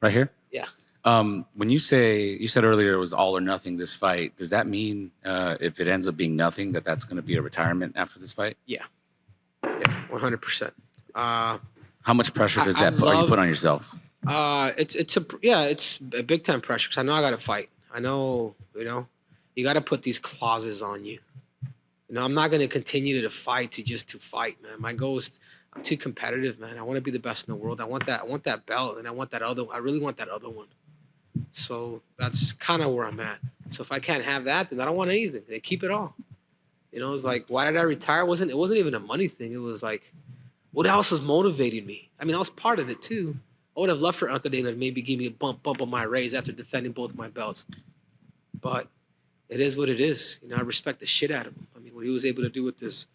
Right here. Yeah. When you said earlier it was all or nothing this fight, does that mean if it ends up being nothing, that's going to be a retirement after this fight? Yeah. Yeah. 100%. How much pressure does I that put? Are you love. put on yourself? It's a big time pressure because I know I got to fight. I know you got to put these clauses on you. I'm not going to continue to fight to fight, man. My goal is I'm too competitive, man. I want to be the best in the world. I want that. I want that belt, and I want that other. I really want that other one. So that's kind of where I'm at. So if I can't have that, then I don't want anything. They keep it all. It's like, why did I retire? It wasn't even a money thing. It was like, what else is motivating me? I mean, that was part of it too. I would have loved for Uncle Dana to maybe give me a bump on my raise after defending both my belts. But it is what it is. I respect the shit out of him. I mean, what he was able to do with this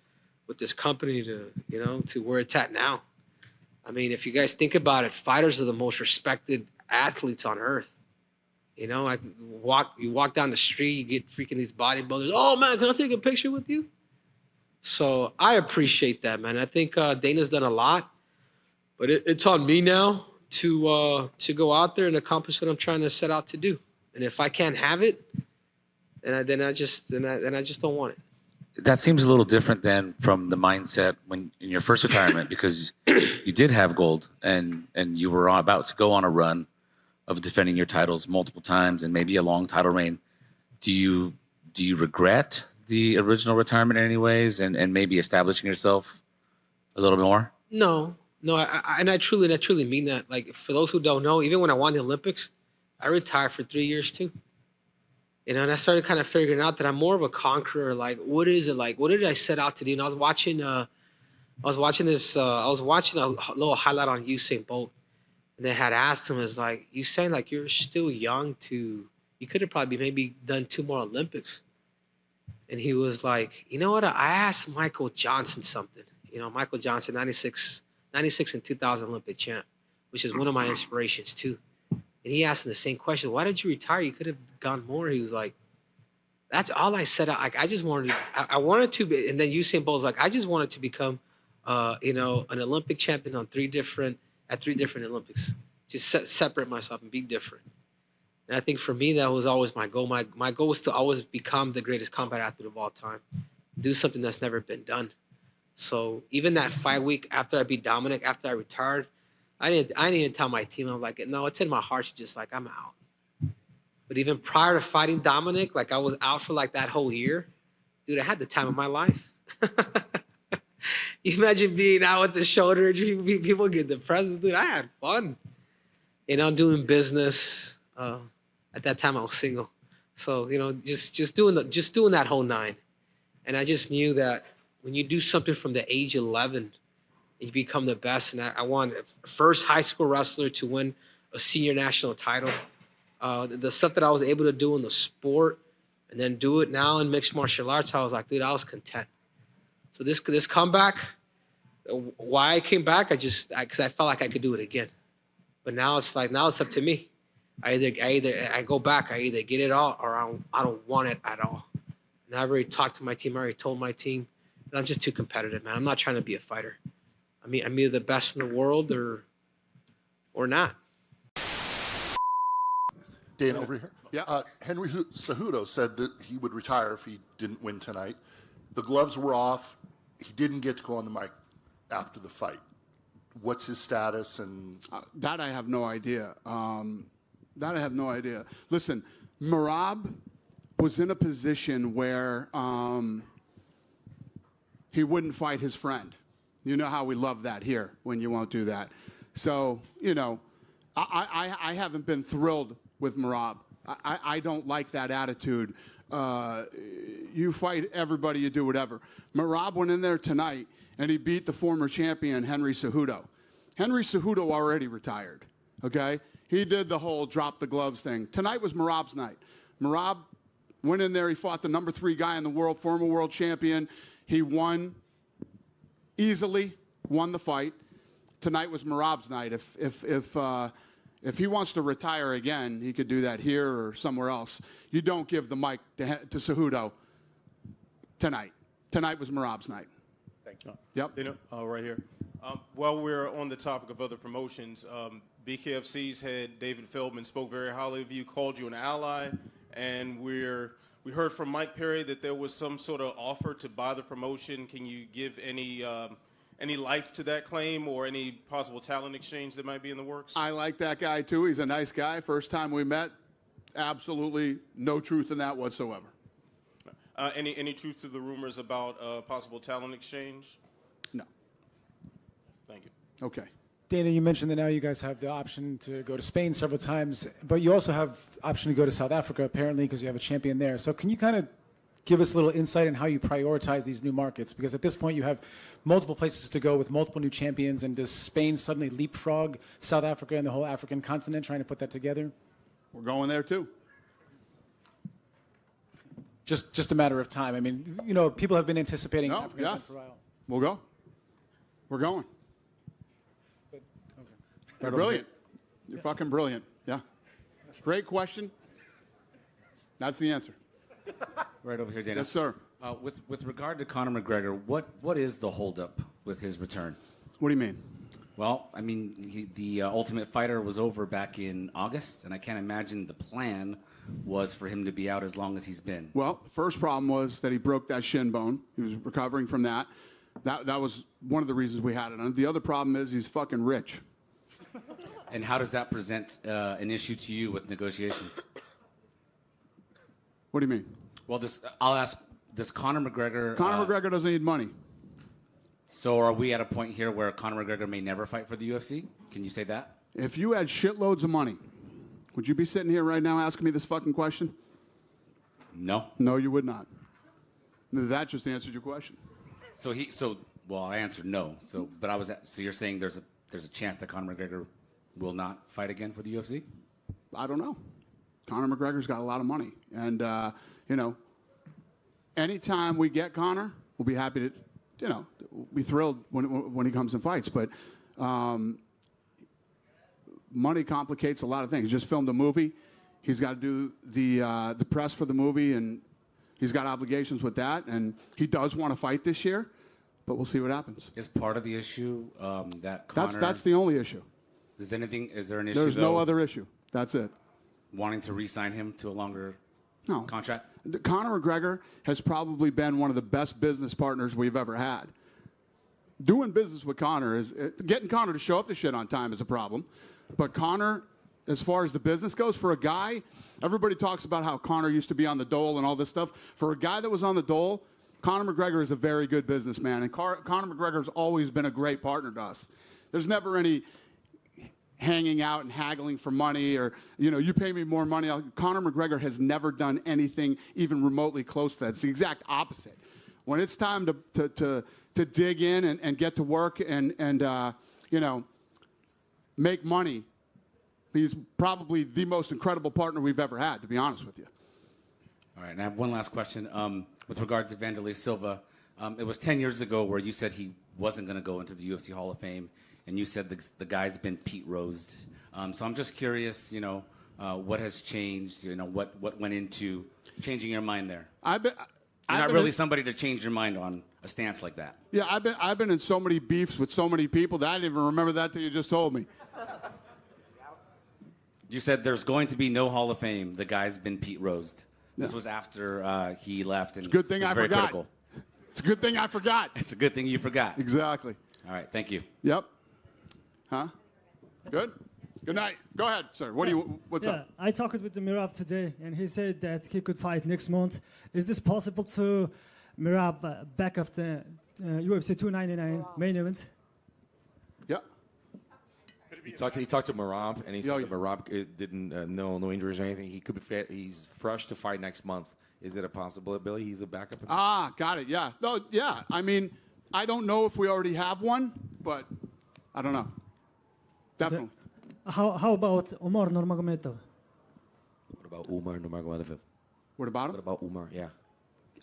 company to where it's at now. I mean, if you guys think about it, fighters are the most respected athletes on earth. You walk down the street, you get freaking these bodybuilders. Oh man, can I take a picture with you? So I appreciate that, man. I think Dana's done a lot, but it's on me now to go out there and accomplish what I'm trying to set out to do. And if I can't have it, then I just don't want it. That seems a little different than from the mindset when in your first retirement, because you did have gold and you were about to go on a run of defending your titles multiple times and maybe a long title reign. Do you regret the original retirement in any ways and maybe establishing yourself a little bit more? No, I truly mean that. Like, for those who don't know, even when I won the Olympics, I retired for 3 years too. And I started kind of figuring out that I'm more of a conqueror. Like, what is it like? What did I set out to do? And I was watching a little highlight on Usain Bolt, and they had asked him, "Is like, you saying like you're still young you could have probably maybe done 2 more Olympics." And he was like, "You know what? I asked Michael Johnson something. Michael Johnson, 96 and 2000 Olympic champ, which is one of my inspirations too." And he asked him the same question: "Why did you retire? You could have gone more." He was like, "That's all I said. I just wanted to. I wanted to." And then Usain Bolt's like, "I just wanted to become, an Olympic champion at 3 different Olympics. Just separate myself and be different." And I think for me, that was always my goal. My goal was to always become the greatest combat athlete of all time, do something that's never been done. So even that fight week after I beat Dominic, after I retired, I didn't even tell my team. I'm like, no, it's in my heart. She's just like, I'm out. But even prior to fighting Dominic, like I was out for like that whole year, dude. I had the time of my life. You imagine being out with the shoulder injury, people get depressed. Dude, I had fun. Doing business. At that time, I was single, so just doing that whole nine. And I just knew that when you do something from the age 11, you become the best. And I wanted first high school wrestler to win a senior national title. The stuff that I was able to do in the sport, and then do it now in mixed martial arts, I was like, dude, I was content. So this comeback, why I came back, because I felt like I could do it again. But now it's up to me. I go back. I either get it all or I don't want it at all. And I've already talked to my team. I already told my team that I'm just too competitive, man. I'm not trying to be a fighter. I'm either the best in the world or not. Dan, over here. Yeah. Henry Cejudo said that he would retire if he didn't win tonight. The gloves were off. He didn't get to go on the mic after the fight. What's his status? And that I have no idea. Listen, Merab was in a position where he wouldn't fight his friend. You know how we love that here when you won't do that. So, I haven't been thrilled with Merab. I don't like that attitude. You fight everybody, you do whatever. Merab went in there tonight, and he beat the former champion, Henry Cejudo. Henry Cejudo already retired, okay? He did the whole drop the gloves thing. Tonight was Merab's night. Merab went in there. He fought the number 3 guy in the world, former world champion. He won easily, won the fight. Tonight was Merab's night. If he wants to retire again, he could do that here or somewhere else. You don't give the mic to Cejudo tonight. Tonight was Merab's night. Thank you. Yep. Right here. While we're on the topic of other promotions, BKFC's head, David Feldman, spoke very highly of you, called you an ally, and we heard from Mike Perry that there was some sort of offer to buy the promotion. Can you give any life to that claim or any possible talent exchange that might be in the works? I like that guy, too. He's a nice guy. First time we met, absolutely no truth in that whatsoever. Any truth to the rumors about possible talent exchange? No. Thank you. Okay. Dana, you mentioned that now you guys have the option to go to Spain several times, but you also have option to go to South Africa, apparently, because you have a champion there. So can you kind of give us a little insight on how you prioritize these new markets? Because at this point, you have multiple places to go with multiple new champions, and does Spain suddenly leapfrog South Africa and the whole African continent, trying to put that together? We're going there, too. Just a matter of time. I mean, you know, people have been anticipating No, Africa yes. for a while. We'll go. We're going. But, okay. You're brilliant. You're fucking brilliant. Yeah. Great question. That's the answer. Right over here, Dana. Yes, sir. With regard to Conor McGregor, what is the holdup with his return? What do you mean? Well, I mean, the Ultimate Fighter was over back in August, and I can't imagine the plan was for him to be out as long as he's been. Well, the first problem was that he broke that shin bone. He was recovering from that. That was one of the reasons we had it on. The other problem is he's fucking rich. And how does that present an issue to you with negotiations? What do you mean? Well, I'll ask, does Conor McGregor... Conor McGregor doesn't need money. So are we at a point here where Conor McGregor may never fight for the UFC? Can you say that? If you had shitloads of money, would you be sitting here right now asking me this fucking question? No. No, you would not. That just answered your question. Well, I answered no. So you're saying there's a chance that Conor McGregor will not fight again for the UFC? I don't know. Conor McGregor's got a lot of money, and you know, anytime we get Conor, we'll be happy to, you know, be thrilled when he comes and fights. But money complicates a lot of things. He just filmed a movie. He's got to do the press for the movie, and he's got obligations with that. And he does want to fight this year, but we'll see what happens. Is part of the issue that Conor... That's the only issue. Is there an issue, There's no other issue. That's it. Wanting to re-sign him to a longer contract? Conor McGregor has probably been one of the best business partners we've ever had. Doing business with Conor is... Getting Conor to show up to shit on time is a problem. But Conor, as far as the business goes, for a guy, everybody talks about how Conor used to be on the dole and all this stuff. For a guy that was on the dole, Conor McGregor is a very good businessman. And Conor McGregor's always been a great partner to us. There's never any hanging out and haggling for money or, you know, you pay me more money. Conor McGregor has never done anything even remotely close to that. It's the exact opposite. When it's time to dig in and get to work and you know, make money, he's probably the most incredible partner we've ever had, to be honest with you. All right, and I have one last question. With regard to Wanderlei Silva, it was 10 years ago where you said he wasn't going to go into the UFC Hall of Fame, and you said the guy's been Pete Rosed. So I'm just curious, you know, what has changed? You know, what went into changing your mind there? You're not really somebody to change your mind on a stance like that. Yeah, I've been in so many beefs with so many people that I didn't even remember that till you just told me. You said there's going to be no Hall of Fame. The guy's been Pete Rosed. Yeah. This was after he left, and It's a good thing was I very forgot. critical. It's a good thing I forgot. It's a good thing you forgot. Exactly. All right, thank you. Yep. Huh? Good? Good night. Go ahead, sir. What's up? I talked with the Mirab today, and he said that he could fight next month. Is this possible to Mirab back of the UFC 299 main event? Yeah. He talked to Merab, and he said that Merab didn't no injuries or anything. He could be fit. He's fresh to fight next month. Is it a possibility he's a backup? Got it. Yeah. No. Yeah. I mean, I don't know if we already have one, but I don't know. Definitely. How about Umar Nurmagomedov? What about Umar Nurmagomedov? What about him? What about Umar? Yeah.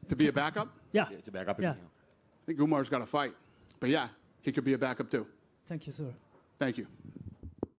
To be a backup? Yeah. To back up. Yeah. I think Umar's got to fight. But yeah, he could be a backup too. Thank you, sir. Thank you.